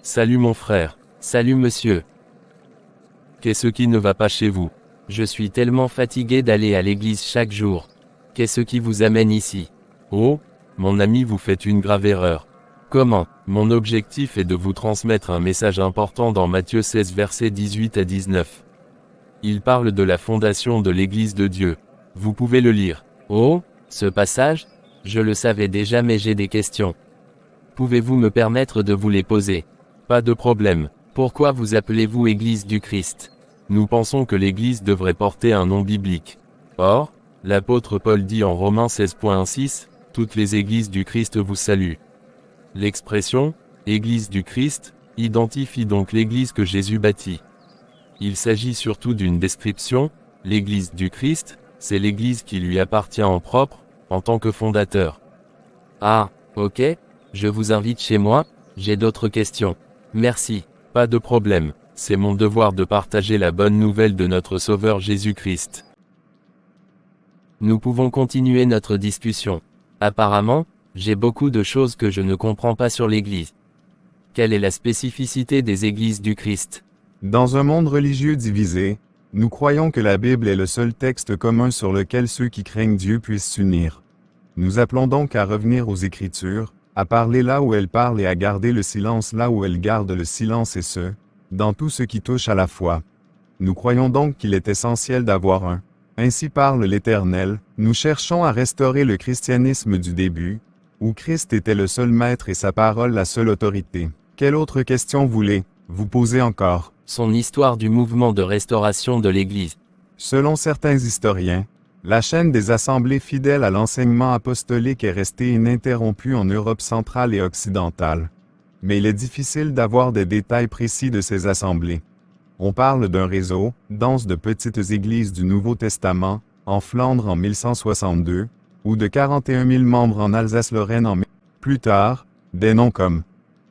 Salut mon frère. Salut monsieur. Qu'est-ce qui ne va pas chez vous? Je suis tellement fatigué d'aller à l'église chaque jour. Qu'est-ce qui vous amène ici? Oh, mon ami, vous faites une grave erreur. Comment? Mon objectif est de vous transmettre un message important dans Matthieu 16 versets 18 à 19. Il parle de la fondation de l'Église de Dieu. Vous pouvez le lire. Oh, ce passage? Je le savais déjà mais j'ai des questions. Pouvez-vous me permettre de vous les poser? Pas de problème. Pourquoi vous appelez-vous Église du Christ? Nous pensons que l'Église devrait porter un nom biblique. Or, l'apôtre Paul dit en Romains 16.16, « Toutes les églises du Christ vous saluent ». L'expression « Église du Christ » identifie donc l'Église que Jésus bâtit. Il s'agit surtout d'une description, l'Église du Christ, c'est l'Église qui lui appartient en propre, en tant que fondateur. Ah, ok, je vous invite chez moi, j'ai d'autres questions. Merci. Pas de problème, c'est mon devoir de partager la bonne nouvelle de notre Sauveur Jésus-Christ. Nous pouvons continuer notre discussion. Apparemment, j'ai beaucoup de choses que je ne comprends pas sur l'Église. Quelle est la spécificité des Églises du Christ? Dans un monde religieux divisé, nous croyons que la Bible est le seul texte commun sur lequel ceux qui craignent Dieu puissent s'unir. Nous appelons donc à revenir aux Écritures, à parler là où elles parlent et à garder le silence là où elles gardent le silence et ce, dans tout ce qui touche à la foi. Nous croyons donc qu'il est essentiel d'avoir un. Ainsi parle l'Éternel, nous cherchons à restaurer le christianisme du début, où Christ était le seul maître et sa parole la seule autorité. Quelle autre question voulez-vous poser encore? Son histoire du mouvement de restauration de l'Église. Selon certains historiens, la chaîne des assemblées fidèles à l'enseignement apostolique est restée ininterrompue en Europe centrale et occidentale. Mais il est difficile d'avoir des détails précis de ces assemblées. On parle d'un réseau, dense de petites églises du Nouveau Testament, en Flandre en 1162, ou de 41 000 membres en Alsace-Lorraine en 1000. Plus tard, des noms comme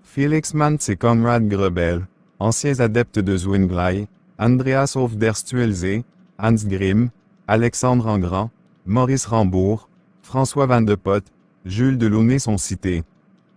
Felix Manz et Konrad Grebel, anciens adeptes de Zwingli, Andreas Hofderstuelze, Hans Grimm, Alexandre Engrand, Maurice Rambourg, François Van de Pot, Jules de Launay sont cités.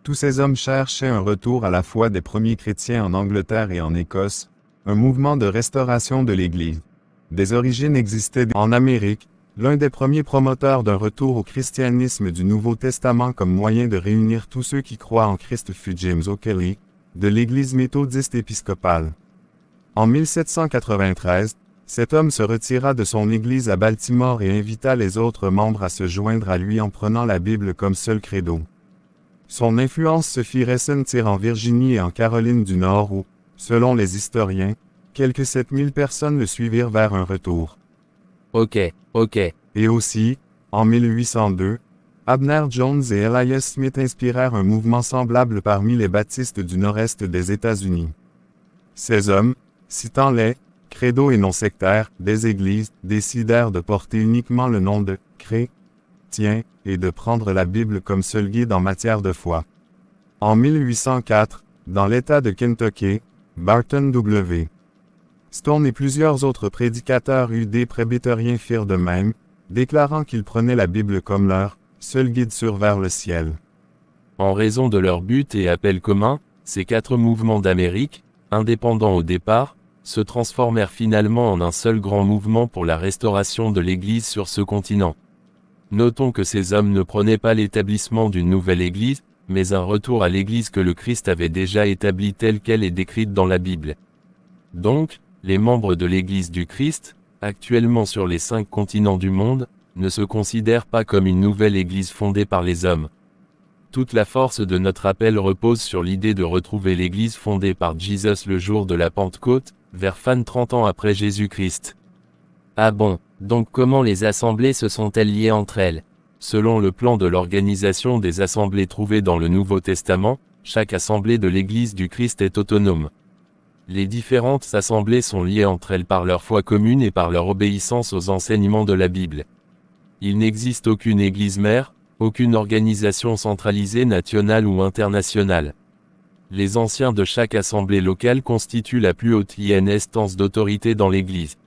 Tous ces hommes cherchaient un retour à la foi des premiers chrétiens en Angleterre et en Écosse, un mouvement de restauration de l'Église. Des origines existaient en Amérique, l'un des premiers promoteurs d'un retour au christianisme du Nouveau Testament comme moyen de réunir tous ceux qui croient en Christ fut James O'Kelly, de l'Église méthodiste épiscopale. En 1793, cet homme se retira de son église à Baltimore et invita les autres membres à se joindre à lui en prenant la Bible comme seul credo. Son influence se fit ressentir en Virginie et en Caroline du Nord où, selon les historiens, quelques 7000 personnes le suivirent vers un retour. Ok. Et aussi, en 1802, Abner Jones et Elias Smith inspirèrent un mouvement semblable parmi les baptistes du nord-est des États-Unis. Ces hommes, citant les credos et non sectaires des églises, décidèrent de porter uniquement le nom de chrétien et de prendre la Bible comme seul guide en matière de foi. En 1804, dans l'État de Kentucky, Barton W. Stone et plusieurs autres prédicateurs presbytériens firent de même, déclarant qu'ils prenaient la Bible comme leur seul guide vers le ciel. En raison de leur but et appel commun, ces 4 mouvements d'Amérique, indépendants au départ, se transformèrent finalement en un seul grand mouvement pour la restauration de l'Église sur ce continent. Notons que ces hommes ne prenaient pas l'établissement d'une nouvelle Église, mais un retour à l'Église que le Christ avait déjà établie telle qu'elle est décrite dans la Bible. Donc, les membres de l'Église du Christ, actuellement sur les 5 continents du monde, ne se considèrent pas comme une nouvelle Église fondée par les hommes. Toute la force de notre appel repose sur l'idée de retrouver l'Église fondée par Jésus le jour de la Pentecôte, vers 30 ans après Jésus-Christ. Ah bon, donc comment les assemblées se sont-elles liées entre elles? Selon le plan de l'organisation des assemblées trouvées dans le Nouveau Testament, chaque assemblée de l'Église du Christ est autonome. Les différentes assemblées sont liées entre elles par leur foi commune et par leur obéissance aux enseignements de la Bible. Il n'existe aucune Église mère, aucune organisation centralisée nationale ou internationale. Les anciens de chaque assemblée locale constituent la plus haute instance d'autorité dans l'Église.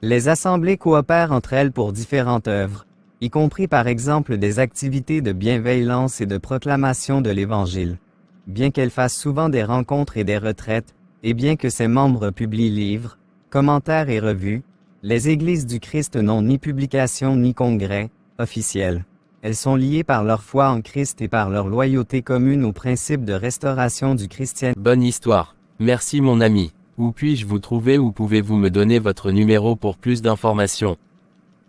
Les assemblées coopèrent entre elles pour différentes œuvres. y compris par exemple des activités de bienveillance et de proclamation de l'Évangile. Bien qu'elles fassent souvent des rencontres et des retraites, et bien que ses membres publient livres, commentaires et revues, les Églises du Christ n'ont ni publication ni congrès officiels. Elles sont liées par leur foi en Christ et par leur loyauté commune aux principes de restauration du christianisme. Bonne histoire. Merci mon ami. Où puis-je vous trouver ou pouvez-vous me donner votre numéro pour plus d'informations?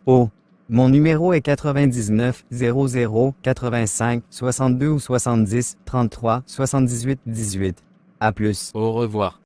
Oh, mon numéro est 99 00 85 62 ou 70 33 78 18. À plus. Au revoir.